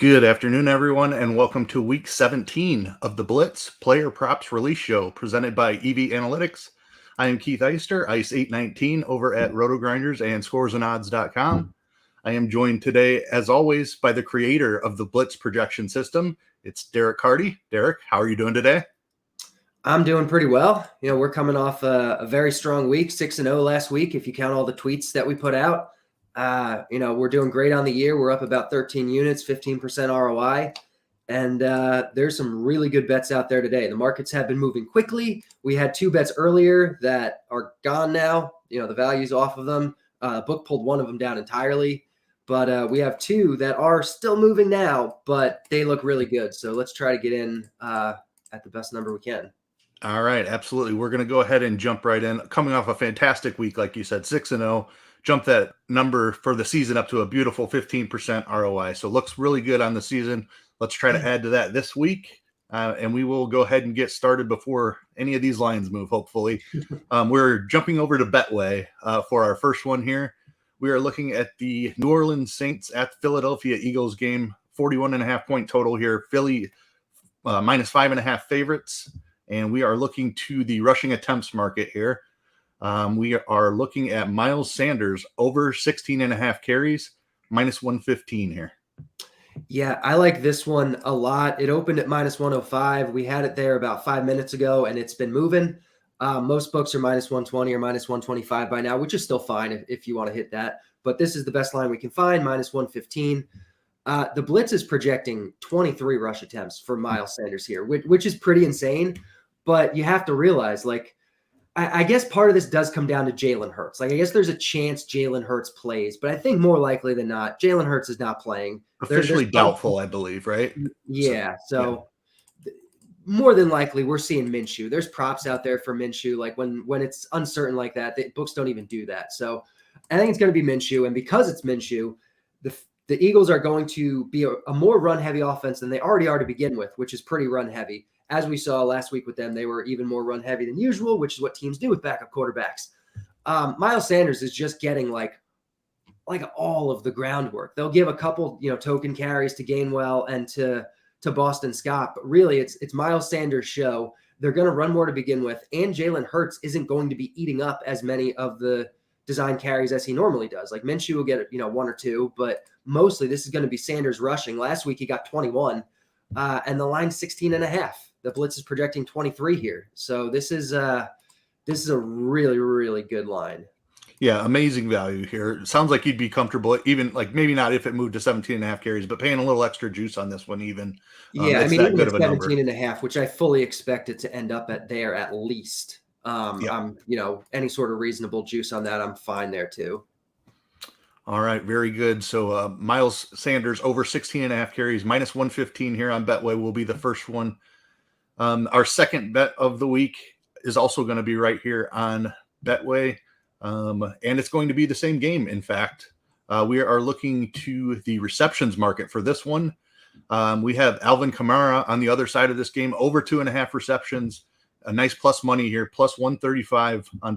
Good afternoon, everyone, and welcome to week 17 of the Blitz Player Props Release Show presented by EV Analytics. I am Keith Eyster, Ice819 over at RotoGrinders and ScoresAndOdds.com. I am joined today, as always, by the creator of the Blitz projection system. It's Derek Carty. Derek, how are you doing today? I'm doing pretty well. We're coming off a very strong week, 6-0 last week, if you count all the tweets that we put out. We're doing great on the year. We're up about 13 units, 15% ROI. And there's some really good bets out there today. The markets have been moving quickly. We had two bets earlier that are gone now. The value's off of them. Book pulled one of them down entirely. But we have two that are still moving now, but they look really good. So let's try to get in at the best number we can. All right, absolutely. We're going to go ahead and jump right in. Coming off a fantastic week, like you said, 6-0. Jump that number for the season up to a beautiful 15% ROI. So looks really good on the season. Let's try to add to that this week. And we will go ahead and get started before any of these lines move, hopefully. We're jumping over to Betway for our first one here. We are looking at the New Orleans Saints at Philadelphia Eagles game, 41.5 point total here. Philly minus 5.5 favorites. And we are looking to the rushing attempts market here. We are looking at Miles Sanders over 16.5 carries, minus 115 here. Yeah, I like this one a lot. It opened at minus 105. We had it there about 5 minutes ago, and it's been moving. Most books are minus 120 or minus 125 by now, which is still fine if you want to hit that. But this is the best line we can find, minus 115. The Blitz is projecting 23 rush attempts for Miles Sanders here, which is pretty insane. But you have to realize, I guess part of this does come down to Jalen Hurts. I guess there's a chance Jalen Hurts plays, but I think more likely than not, Jalen Hurts is not playing. Officially doubtful, I believe, right? Yeah. So more than likely, we're seeing Minshew. There's props out there for Minshew. When it's uncertain like that, the books don't even do that. So I think it's going to be Minshew. And because it's Minshew, the Eagles are going to be a more run-heavy offense than they already are to begin with, which is pretty run-heavy. As we saw last week with them, they were even more run-heavy than usual, which is what teams do with backup quarterbacks. Miles Sanders is just getting like all of the groundwork. They'll give a couple, token carries to Gainwell and to Boston Scott, but really it's Miles Sanders' show. They're going to run more to begin with, and Jalen Hurts isn't going to be eating up as many of the design carries as he normally does. Like Minshew will get, one or two, but mostly this is going to be Sanders rushing. Last week he got 21, and the line's 16.5. The Blitz is projecting 23 here. So this is a really, really good line. Yeah, amazing value here. It sounds like you'd be comfortable, even maybe not if it moved to 17.5 carries, but paying a little extra juice on this one even. Yeah, even at 17.5, which I fully expect it to end up at least. Any sort of reasonable juice on that, I'm fine there too. All right, very good. So Miles Sanders over 16.5 carries, minus 115 here on Betway will be the first one. Our second bet of the week is also going to be right here on Betway, and it's going to be the same game, in fact. We are looking to the receptions market for this one. We have Alvin Kamara on the other side of this game, over 2.5 receptions. A nice plus money here, plus 135 on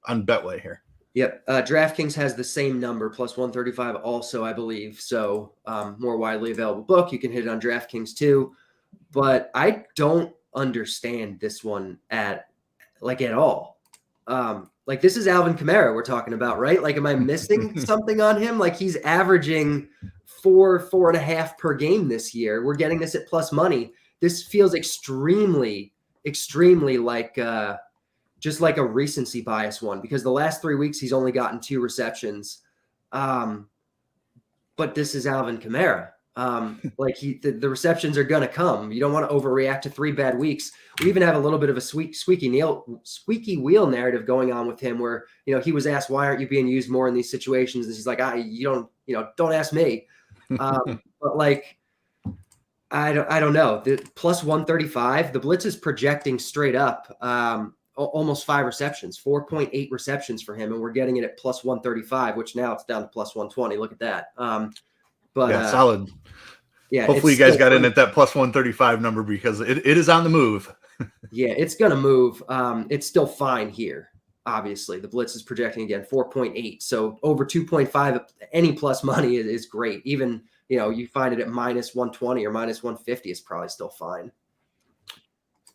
Betway here. Yep. DraftKings has the same number, plus 135 also, I believe. So more widely available book. You can hit it on DraftKings too. But I don't understand this one at all. This is Alvin Kamara we're talking about, right? Am I missing something on him? He's averaging 4.5 per game this year. We're getting this at plus money. This feels extremely just like a recency bias one, because the last 3 weeks he's only gotten 2 receptions. But this is Alvin Kamara. The receptions are going to come. You don't want to overreact to 3 bad weeks. We even have a little bit of a squeaky wheel narrative going on with him where, he was asked, why aren't you being used more in these situations? And he's like, don't ask me. But I don't know. The plus 135, the Blitz is projecting straight up almost 5 receptions, 4.8 receptions for him. And we're getting it at plus 135, which now it's down to plus 120. Look at that. But yeah, solid. Yeah. Hopefully you guys got in at that plus 135 number because it is on the move. Yeah, it's going to move. It's still fine here. Obviously, the Blitz is projecting again 4.8. So over 2.5, any plus money is great. Even you find it at minus 120 or minus 150 is probably still fine.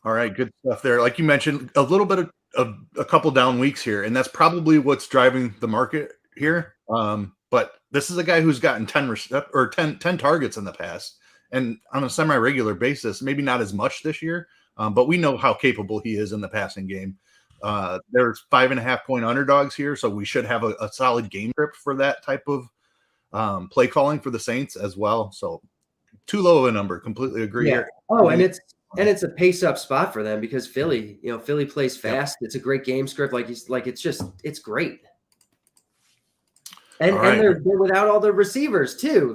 All right, good stuff there. Like you mentioned, a little bit of a couple down weeks here, and that's probably what's driving the market here. But this is a guy who's gotten 10 targets in the past, and on a semi-regular basis, maybe not as much this year, but we know how capable he is in the passing game. There's 5.5-point underdogs here, so we should have a solid game script for that type of play calling for the Saints as well. So too low of a number. Completely agree here. Oh, and it's a pace up spot for them because Philly plays fast. It's a great game script. It's great. And they're without all the receivers too.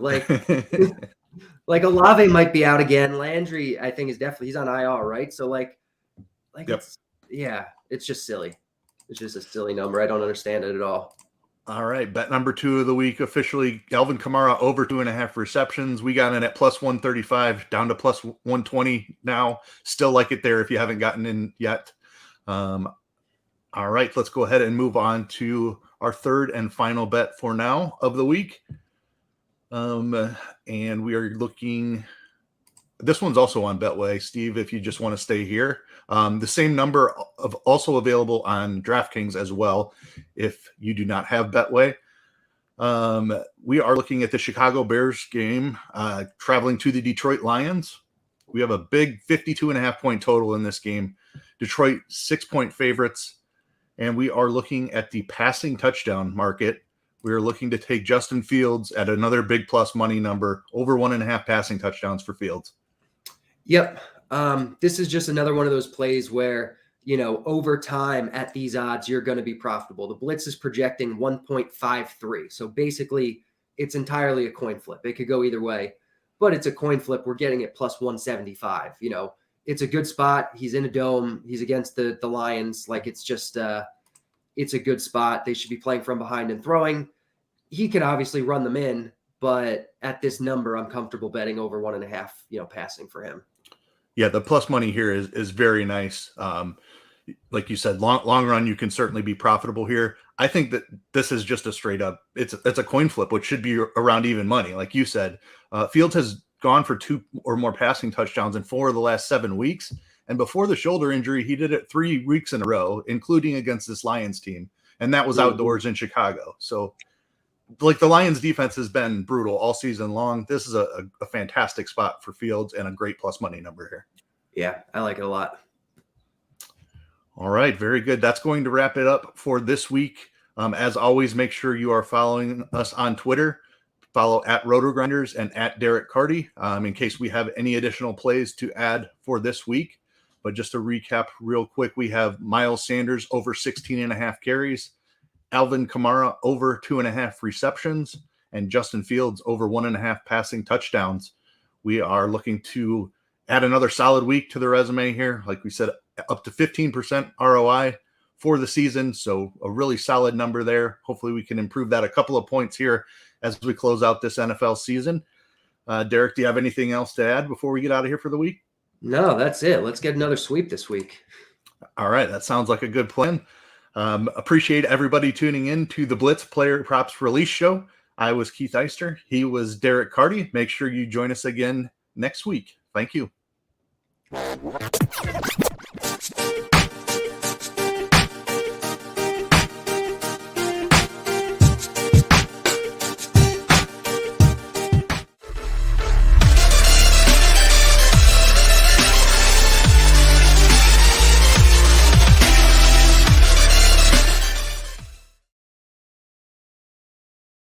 Like Olave might be out again. Landry, I think, he's on IR, right? So it's just silly. It's just a silly number. I don't understand it at all. All right, bet number 2 of the week officially, Alvin Kamara over 2.5 receptions. We got in at plus 135, down to plus 120 now. Still like it there if you haven't gotten in yet. All right, let's go ahead and move on to our third and final bet for now of the week. And we are looking, this one's also on Betway, Steve, if you just want to stay here. The same number of also available on DraftKings as well, if you do not have Betway. We are looking at the Chicago Bears game, traveling to the Detroit Lions. We have a big 52.5-point total in this game. Detroit 6-point favorites. And we are looking at the passing touchdown market. We are looking to take Justin Fields at another big plus money number, over 1.5 passing touchdowns for Fields. Yep. This is just another one of those plays where, over time at these odds, you're going to be profitable. The Blitz is projecting 1.53. So basically it's entirely a coin flip. It could go either way, but it's a coin flip. We're getting it plus 175. It's a good spot. He's in a dome. He's against the Lions. It's a good spot. They should be playing from behind and throwing. He can obviously run them in, but at this number, I'm comfortable betting over 1.5, passing for him. Yeah, the plus money here is very nice. Like you said, long run, you can certainly be profitable here. I think that this is just a straight up, it's a coin flip, which should be around even money. Like you said, Fields has gone for 2 or more passing touchdowns in 4 of the last 7 weeks. And before the shoulder injury, he did it 3 weeks in a row, including against this Lions team. And that was outdoors in Chicago. So the Lions defense has been brutal all season long. This is a fantastic spot for Fields and a great plus money number here. Yeah, I like it a lot. All right, very good. That's going to wrap it up for this week. As always, make sure you are following us on Twitter. Follow at RotoGrinders and at Derek Carty in case we have any additional plays to add for this week. But just to recap real quick, we have Miles Sanders over 16.5 carries, Alvin Kamara over 2.5 receptions, and Justin Fields over 1.5 passing touchdowns. We are looking to add another solid week to the resume here. Like we said, up to 15% ROI for the season. So a really solid number there. Hopefully we can improve that a couple of points here as we close out this NFL season. Derek, do you have anything else to add before we get out of here for the week? No, that's it. Let's get another sweep this week. All right. That sounds like a good plan. Appreciate everybody tuning in to the Blitz Player Props Release Show. I was Keith Eyster. He was Derek Carty. Make sure you join us again next week. Thank you.